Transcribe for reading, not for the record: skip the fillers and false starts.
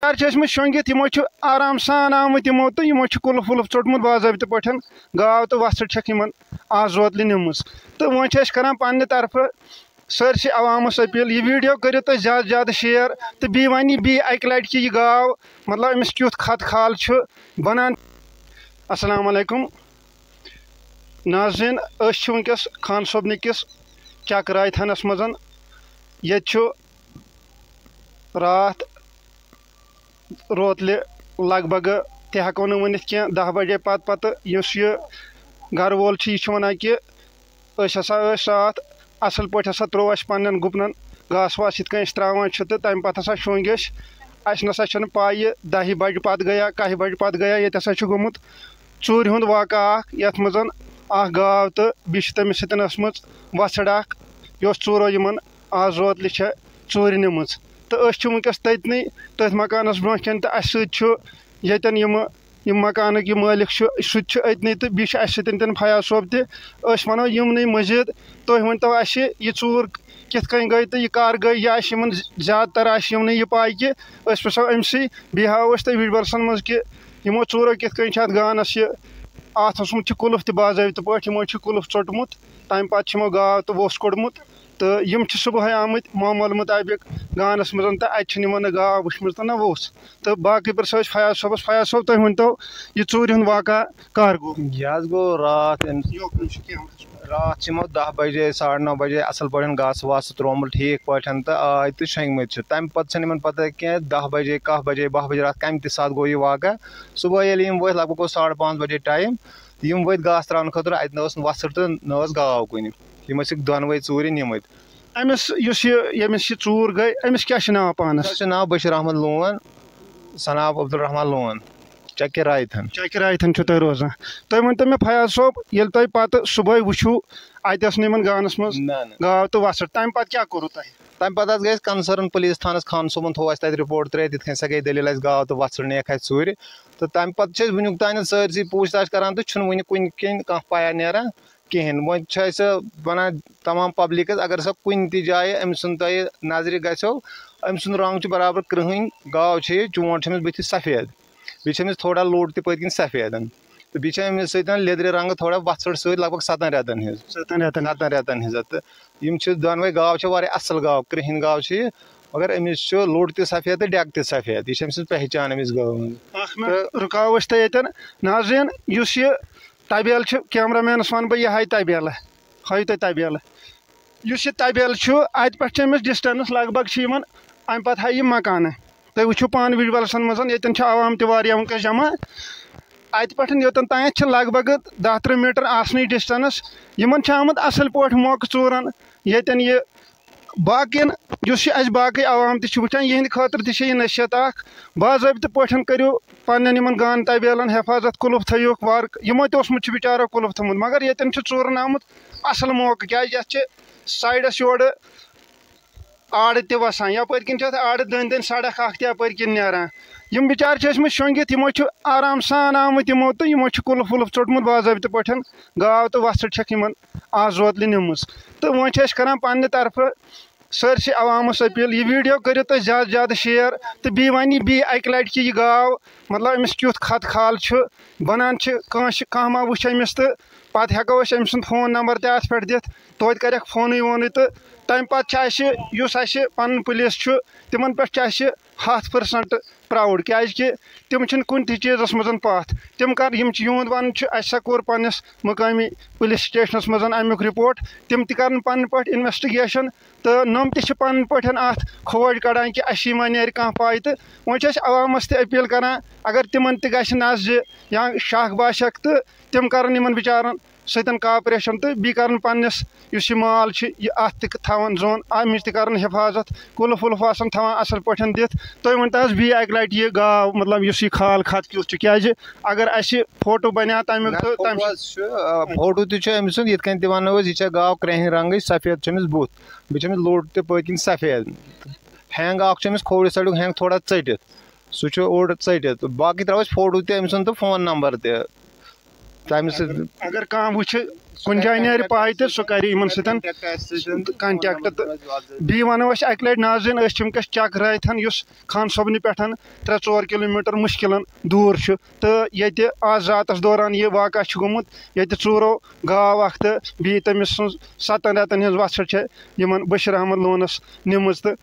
शोंगित यमो आराम सान आमुत यमो तो यमो कुल्फ वुल्फ चोटमुत बाज़ाबित पे गाव तो वसड़ छक आज रोतल निम तो वो कर पन्ने तरफ सरसी अवामस अपील यह वीडियो करो तो ज़्यादा ज़्यादा शेयर तो बी वन बी अक लट कि यह गाव मतलब अमिस क्युत खत खाल बनान। अस्सलाम वालेकुम नाज़रीन वनकस खान सोबन किस चकराय थानस मज ये रात रोतल लगभग तको न वन कह 10 बजे पत घर वोल वन कि रात असल पे त्रो पन्न गुपन घास वास ये त्रावान तो तम पे शोंग अस नसा पाई 10 बज पत गया 1 बज पत गया ये गोमुत चूर हुंद वाक़ा यथ मज गाव तो बी तमिस सत्म वसड़ यह चूरो इन आज रोतल चूर निम तो वनकस तथन तथ मकानस ब्रोह कन तो अतन मकान यह मालिक अतन तो बी तन फयाज सोब तनो यमन मजीद तुम वन तो यह चूर कित गई तो यह कर गई यह ज्यादा तर आमन यह पाई कि वो अमसी बी हाव तुम वीडियोसन मज कि यमो चूरो कित गानस अत कुल्फ त बाज़ाबित पे यमो कुल्फ चोटमुत तम पे गाव तो वोस कोड़मुत तो यम सुबह आमुत मामूल मुताबिक गानस मज तो अमन गाव वुचम तो ना वोस तो बाकी पर फयाज सोब तुम वन तो यह चूर हुंद वाक़ा कर गो यह गो रात 10 बजे 9:30 बजे असल पे घास वास त्रोमुल ठीक पे तो आय तो शंगमत तम पे पता कह 10 बजे 1 बजे 12 बजे रात कम सात गो यह वाक़ा सुबह ये वो लगभग गो 5:30 बजे टाइम यम वो घास त्रान खुद अत वसड़ तो न गाव कुन यम दोनवे चूर निमित अमिस चूर गई अमिस क्या नाव पानस नाव बशीर अहमद लोन सनाब अब्दुल रहमान लोन चकरायथन तुम रोजान तुम वन तो मे फयाज सोब ये तुम पे सुबह वुचू अतस इन गानस मज गाव तो वसड़ तम पे क्या कोर तम पे गए concern police Thanos Khan Soban थो तक रिपोर्ट त्रित इत सा गई दलील गाव तो वसड़ नेक चूर तो तम पे वुक तान सरसी पूछताछ करान तो वन कुन कह पाया नेरान कहें वो वन तमाम पब्लिक अगर सा कुन जाए अम सुन नजर गो अम सुन रंग बराबर कृहन गाव चोट बुथ सफेद बी थोड़ा लोड तक सफेद तो बी लेदर रंग थोड़ा वसड़ लगभग 7 रेतन हज तो यम दोनवे गाव असल गाव कृहन गाव मगर अमिस लोड त सफेद तो डेग त सफेद यह पहचान अमिस गाव रुकाव तन नाज़रीन यह तबेल कैमरा मैनस वन बह यह तबेल हाई तुम तबेल इस तबेल अत पे डिस्टेंस लगभग अम पे हाई मकान तुम वो पान वीडियोसन मज ये आवाम तक जमा अत पे योतन तान लगभग 10-13 मीटर आसनी डिस्टेंस इन आमुत असल पे मौक चूरन ये यह बाकिन बाकी आवाम तवान यह खतर तह नसीहत बाज़ाबित पे करो पन्न गान तबेलन हिफाजत कुल्फ थोक वार यमो तोसमुत बिचारो कुल्फ थोमुत मगर ये चूरन आमुत असल मौक क्या साइडस योर आड़ त वसान यपर किन आड़ दन दन सड़क अपर किन नारान यम बिचार शोंगित यमो आराम सान आमुत यमो तो यमो कुल्फ वुल्फ चोटमुत बाज़ाबित पे गाव तो वसड़ छक आज रोतल निम तो वो कर पन्ने तरफ सरसी अवामस अपील यह वीडियो करो तो ज़्यादा ज़्यादा शेयर तो बी वन बी अक लट कि यह गाव मतलब अमिस क्युत खत खाल बनान कह मा वुच अमिस तो पे हेको अम सुंद फोन नंबर तथ पे दिथ तोत कर फोन वोन तो तम पे पन पुलिस तिमन पे 100% प्राउड क्या तिम कुन चीज़स मज पथ तिम कर यूद वन असा कोर पन्नस मुकामी पुलिस स्टेशनस मज अमुक रिपोर्ट तिम कर पन पे इन्वेस्टिगेशन तो नम तन पे अत खोज कड़ान कि अस मा नेर कह पाई तो वो अवामस अपील करान अगर तिमन तह नज या शक बाशक तो तिम कर बिचारन सतन कापरेशन तो बी कर पन्नस यह माल अत तवान जोन अमिच कर हिफाजत कुल्फ वुल्फ थवान असल पे दिथ तुम वन तहस बी अक लट यह गाव मतलब यह खाल खत क्युत क्या अगर अस फोटो बना तमिक तो फोटो तमिस ये वनो यह गाव क्रहन रंग सफेद बुथ बे लोड तक सफेद हैंग अमिस खोड़ सड़क हैंग थोड़ा चटित सह ओड़ चटित बाकी त्रो फोटो तमिस तो फोन नंबर तम सह अगर कह वुच कुन जाए नेर पाए तो सह कर कंटेक्ट बी वनो अक लट नाज़रीन वनकस चक रायथन खान सोबन पे 3-4 किलोमीटर मुश्किलन दूर तो ये आज रात दौरान यह वाक़ा गुमुत ये चोरो गाव अख तो बी तमिस 7 रेतन हज वसर बशीर अहमद लोनस निम तो